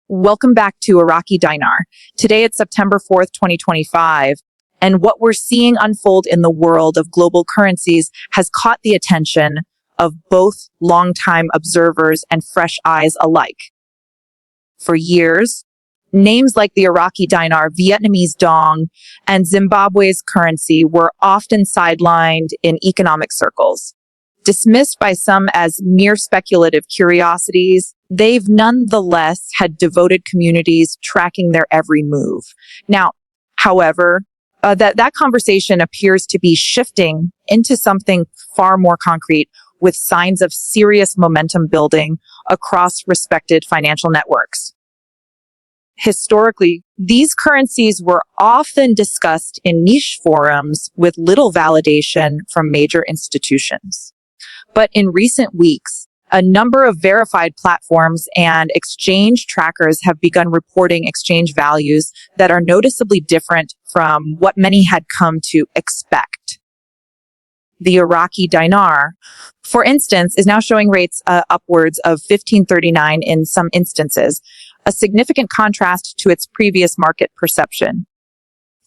Welcome back to Iraqi Dinar. Today it's September 4th, 2025, and what we're seeing unfold in the world of global currencies has caught the attention of both longtime observers and fresh eyes alike. For years, names like the Iraqi Dinar, Vietnamese Dong, and Zimbabwe's currency were often sidelined in economic circles. Dismissed by some as mere speculative curiosities, they've nonetheless had devoted communities tracking their every move. Now, however, that conversation appears to be shifting into something far more concrete, with signs of serious momentum building across respected financial networks. Historically, these currencies were often discussed in niche forums with little validation from major institutions. But in recent weeks, a number of verified platforms and exchange trackers have begun reporting exchange values that are noticeably different from what many had come to expect. The Iraqi Dinar, for instance, is now showing rates upwards of 1539 in some instances, a significant contrast to its previous market perception.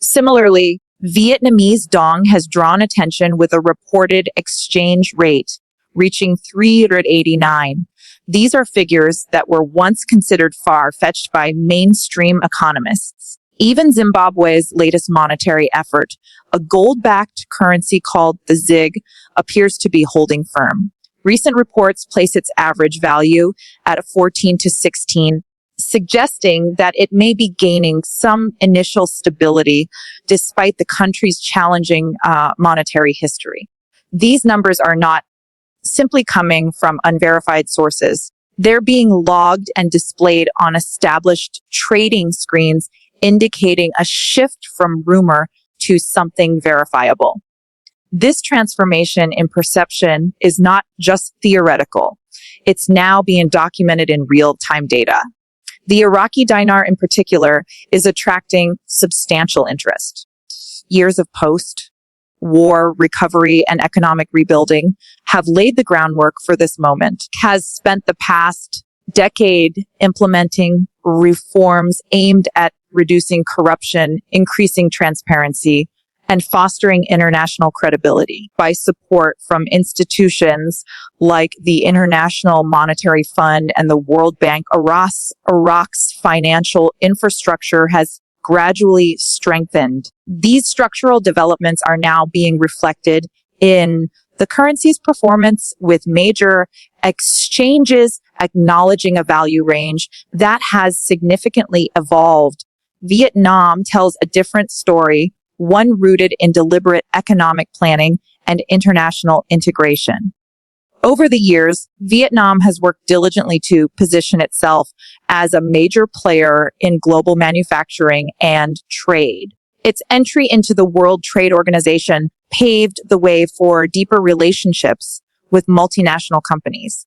Similarly, Vietnamese Dong has drawn attention with a reported exchange rate reaching 389. These are figures that were once considered far-fetched by mainstream economists. Even Zimbabwe's latest monetary effort, a gold-backed currency called the ZiG, appears to be holding firm. Recent reports place its average value at 14 to 16, suggesting that it may be gaining some initial stability despite the country's challenging monetary history. These numbers are not simply coming from unverified sources. They're being logged and displayed on established trading screens, indicating a shift from rumor to something verifiable. This transformation in perception is not just theoretical. It's now being documented in real-time data. The Iraqi Dinar in particular is attracting substantial interest. Years of post-war recovery and economic rebuilding have laid the groundwork for this moment, has spent the past decade implementing reforms aimed at reducing corruption, increasing transparency, and fostering international credibility by support from institutions like the International Monetary Fund and the World Bank. Iraq's financial infrastructure has gradually strengthened. These structural developments are now being reflected in the currency's performance, with major exchanges acknowledging a value range that has significantly evolved. Vietnam tells a different story, one rooted in deliberate economic planning and international integration. Over the years, Vietnam has worked diligently to position itself as a major player in global manufacturing and trade. Its entry into the World Trade Organization paved the way for deeper relationships with multinational companies.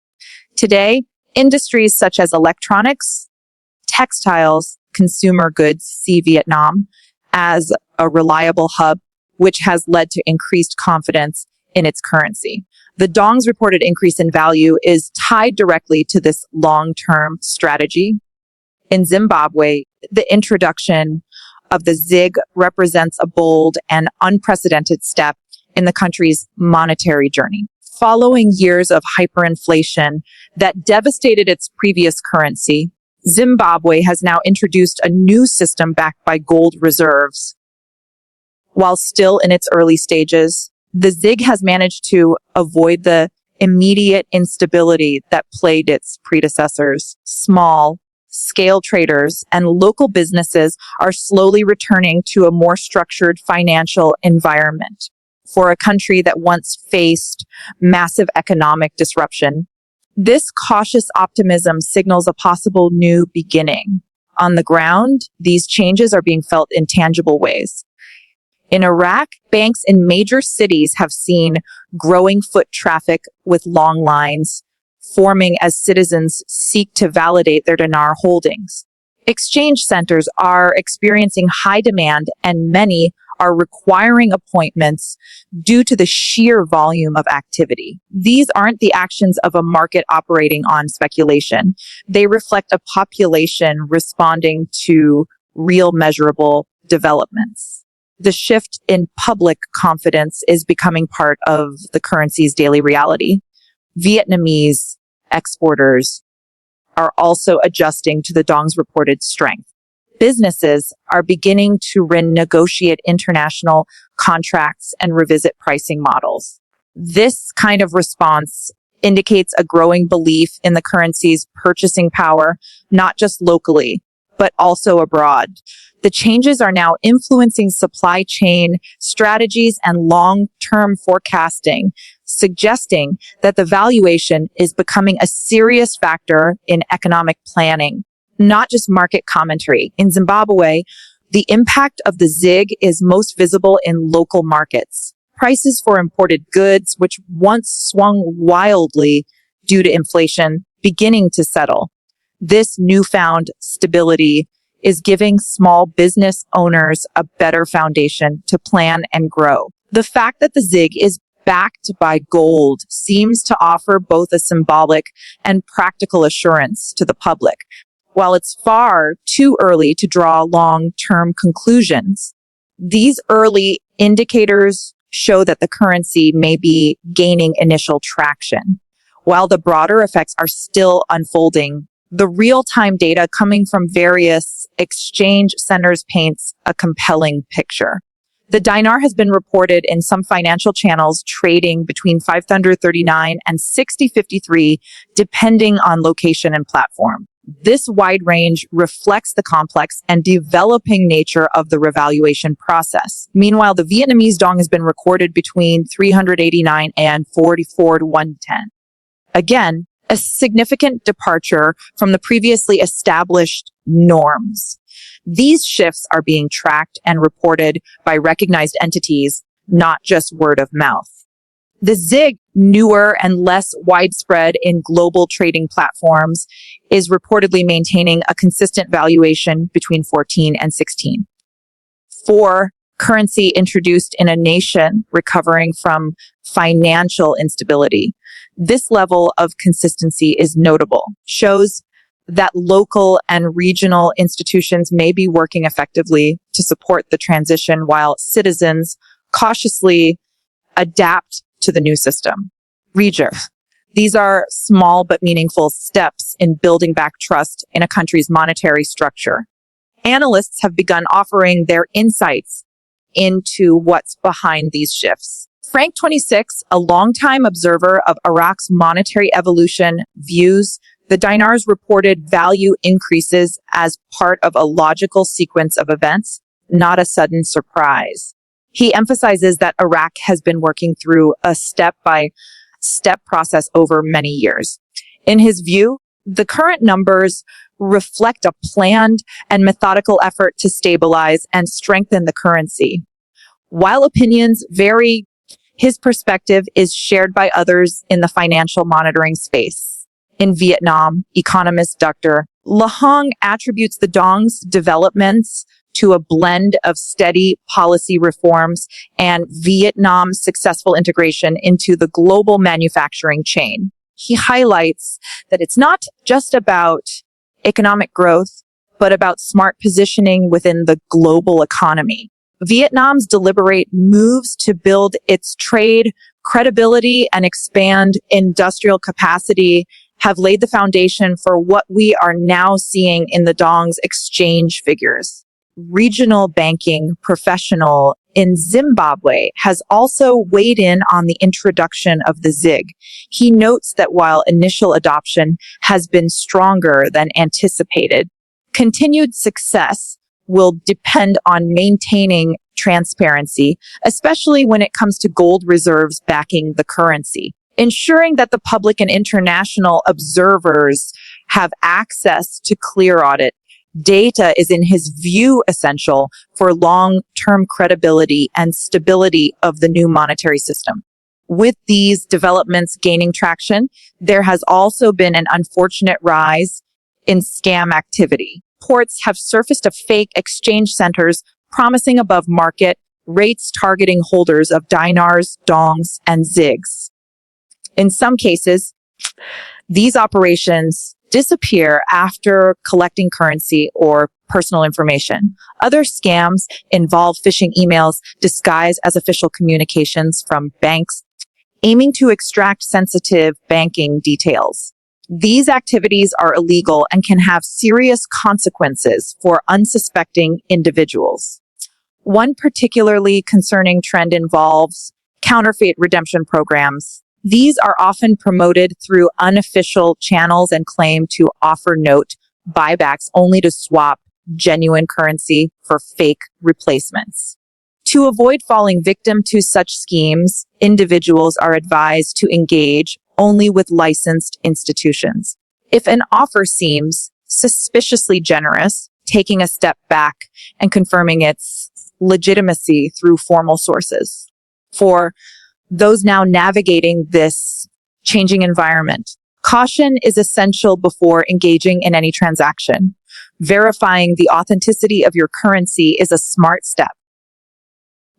Today, industries such as electronics, textiles, consumer goods see Vietnam as a reliable hub, which has led to increased confidence in its currency. The Dong's reported increase in value is tied directly to this long-term strategy. In Zimbabwe, the introduction of the ZiG represents a bold and unprecedented step in the country's monetary journey. Following years of hyperinflation that devastated its previous currency, Zimbabwe has now introduced a new system backed by gold reserves. While still in its early stages, the ZiG has managed to avoid the immediate instability that plagued its predecessors. Small-scale traders and local businesses are slowly returning to a more structured financial environment. For a country that once faced massive economic disruption, this cautious optimism signals a possible new beginning. On the ground, these changes are being felt in tangible ways. In Iraq, banks in major cities have seen growing foot traffic with long lines forming as citizens seek to validate their dinar holdings. Exchange centers are experiencing high demand, and many are requiring appointments due to the sheer volume of activity. These aren't the actions of a market operating on speculation. They reflect a population responding to real measurable developments. The shift in public confidence is becoming part of the currency's daily reality. Vietnamese exporters are also adjusting to the dong's reported strength. Businesses are beginning to renegotiate international contracts and revisit pricing models. This kind of response indicates a growing belief in the currency's purchasing power, not just locally, but also abroad. The changes are now influencing supply chain strategies and long-term forecasting, suggesting that the valuation is becoming a serious factor in economic planning, not just market commentary. In Zimbabwe, the impact of the ZiG is most visible in local markets. Prices for imported goods, which once swung wildly due to inflation, beginning to settle. This newfound stability is giving small business owners a better foundation to plan and grow. The fact that the ZiG is backed by gold seems to offer both a symbolic and practical assurance to the public. While it's far too early to draw long-term conclusions, these early indicators show that the currency may be gaining initial traction. While the broader effects are still unfolding, the real-time data coming from various exchange centers paints a compelling picture. The dinar has been reported in some financial channels trading between 539 and 6053, depending on location and platform. This wide range reflects the complex and developing nature of the revaluation process. Meanwhile, the Vietnamese Dong has been recorded between 389 and 44 to 110. Again, a significant departure from the previously established norms. These shifts are being tracked and reported by recognized entities, not just word of mouth. The ZiG, newer and less widespread in global trading platforms, is reportedly maintaining a consistent valuation between 14 and 16. For currency introduced in a nation recovering from financial instability, this level of consistency is notable, shows that local and regional institutions may be working effectively to support the transition while citizens cautiously adapt to the new system. These are small but meaningful steps in building back trust in a country's monetary structure. Analysts have begun offering their insights into what's behind these shifts. Frank26, a longtime observer of Iraq's monetary evolution, views the dinar's reported value increases as part of a logical sequence of events, not a sudden surprise. He emphasizes that Iraq has been working through a step-by-step process over many years. In his view, the current numbers reflect a planned and methodical effort to stabilize and strengthen the currency. While opinions vary, his perspective is shared by others in the financial monitoring space. In Vietnam, economist Dr. La Hong attributes the Dong's developments to a blend of steady policy reforms and Vietnam's successful integration into the global manufacturing chain. He highlights that it's not just about economic growth, but about smart positioning within the global economy. Vietnam's deliberate moves to build its trade credibility and expand industrial capacity have laid the foundation for what we are now seeing in the Dong's exchange figures. Regional banking professional in Zimbabwe has also weighed in on the introduction of the ZiG. He notes that while initial adoption has been stronger than anticipated, continued success will depend on maintaining transparency, especially when it comes to gold reserves backing the currency. Ensuring that the public and international observers have access to clear audit data is, in his view, essential for long-term credibility and stability of the new monetary system. With these developments gaining traction, there has also been an unfortunate rise in scam activity. Reports have surfaced of fake exchange centers promising above-market rates targeting holders of dinars, dongs, and zigs. In some cases, these operations disappear after collecting currency or personal information. Other scams involve phishing emails disguised as official communications from banks, aiming to extract sensitive banking details. These activities are illegal and can have serious consequences for unsuspecting individuals. One particularly concerning trend involves counterfeit redemption programs. These are often promoted through unofficial channels and claim to offer note buybacks only to swap genuine currency for fake replacements. To avoid falling victim to such schemes, individuals are advised to engage only with licensed institutions. If an offer seems suspiciously generous, taking a step back and confirming its legitimacy through formal sources. For those now navigating this changing environment, caution is essential before engaging in any transaction. Verifying the authenticity of your currency is a smart step.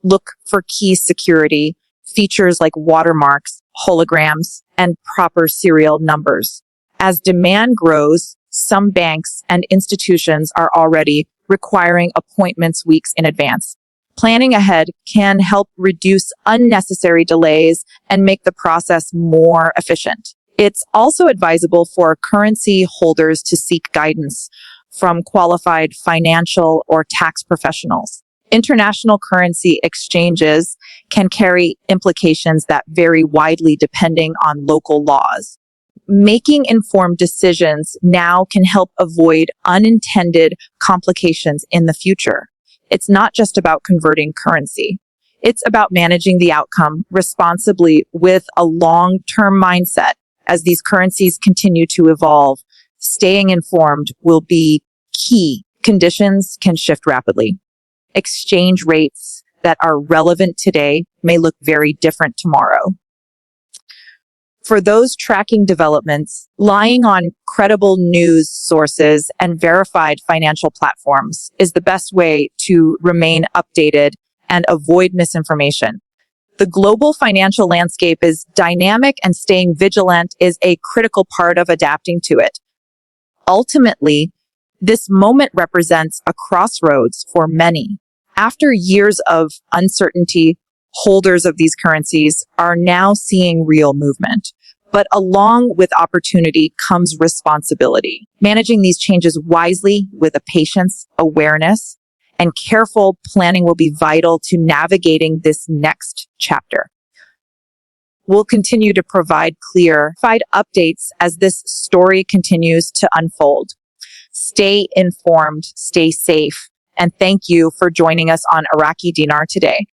Look for key security features like watermarks, holograms, and proper serial numbers. As demand grows, some banks and institutions are already requiring appointments weeks in advance. Planning ahead can help reduce unnecessary delays and make the process more efficient. It's also advisable for currency holders to seek guidance from qualified financial or tax professionals. International currency exchanges can carry implications that vary widely depending on local laws. Making informed decisions now can help avoid unintended complications in the future. It's not just about converting currency. It's about managing the outcome responsibly with a long-term mindset. As these currencies continue to evolve, staying informed will be key. Conditions can shift rapidly. Exchange rates that are relevant today may look very different tomorrow. For those tracking developments, relying on credible news sources and verified financial platforms is the best way to remain updated and avoid misinformation. The global financial landscape is dynamic, and staying vigilant is a critical part of adapting to it. Ultimately, this moment represents a crossroads for many. After years of uncertainty, holders of these currencies are now seeing real movement. But along with opportunity comes responsibility. Managing these changes wisely with a patience, awareness, and careful planning will be vital to navigating this next chapter. We'll continue to provide clarified updates as this story continues to unfold. Stay informed, stay safe, and thank you for joining us on Iraqi Dinar today.